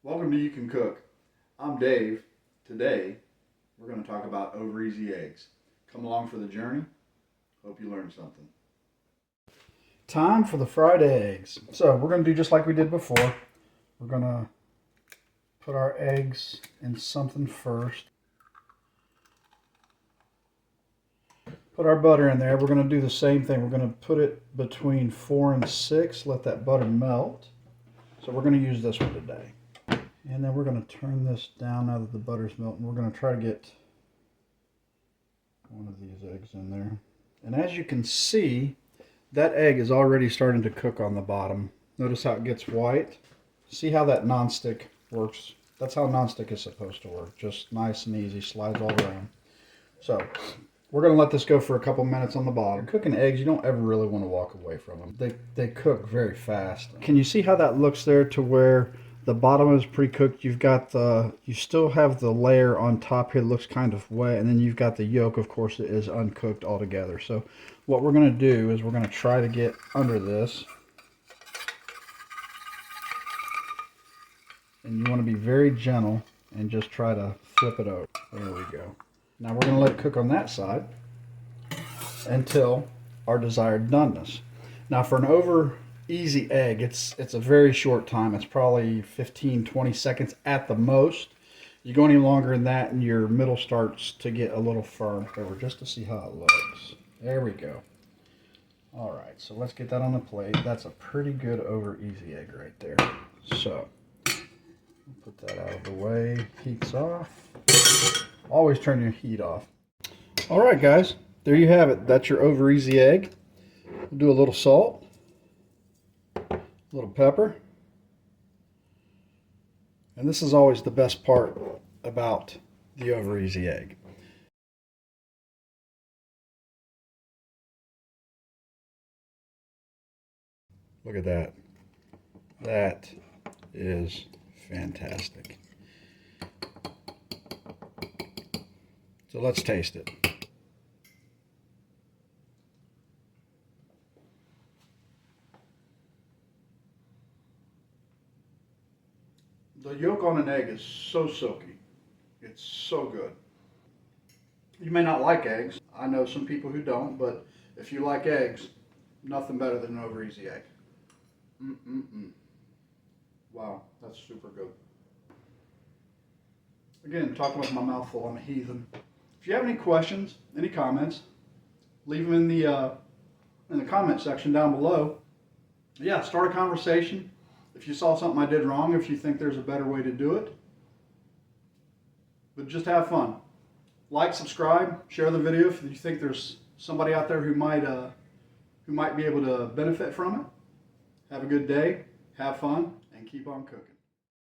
Welcome to You Can Cook. I'm Dave. Today, we're going to talk about over easy eggs. Come along for the journey. Hope you learned something. Time for the fried eggs. So we're going to do just like we did before. We're going to put our eggs in something first. Put our butter in there. We're going to do the same thing. We're going to put it between 4 and 6. Let that butter melt. So we're going to use this one today. And then we're going to turn this down now that the butter's melting. We're going to try to get one of these eggs in there. And as you can see, that egg is already starting to cook on the bottom. Notice how it gets white. See how that nonstick works? That's how nonstick is supposed to work. Just nice and easy, slides all around. So we're going to let this go for a couple minutes on the bottom. Cooking eggs, you don't ever really want to walk away from them. They cook very fast. Can you see how that looks there to where the bottom is pre-cooked? You still have the layer on top here that looks kind of wet, and then you've got the yolk, of course, that is uncooked altogether. So what we're going to do is we're going to try to get under this. And you want to be very gentle and just try to flip it over. There we go. Now we're going to let it cook on that side until our desired doneness. Now for an over easy egg, it's a very short time. It's probably 15-20 seconds at the most. You go any longer than that and your middle starts to get a little firm. Over just to see how it looks. There we go. Alright, so let's get that on the plate. That's a pretty good over easy egg right there. So put that out of the way. Heat's off. Always turn your heat off. Alright guys, there you have it. That's your over easy egg. We'll do a little salt. A little pepper. And this is always the best part about the over easy egg. Look at that. That is fantastic. So let's taste it. The yolk on an egg is so silky. It's so good. You may not like eggs. I know some people who don't, but if you like eggs, nothing better than an over easy egg. Wow, that's super good. Again, talking with my mouth full, I'm a heathen. If you have any questions, any comments, leave them in the comment section down below. Yeah, start a conversation. If you saw something I did wrong, if you think there's a better way to do it. But just have fun. Like, subscribe, share the video if you think there's somebody out there who might be able to benefit from it. Have a good day, have fun, and keep on cooking.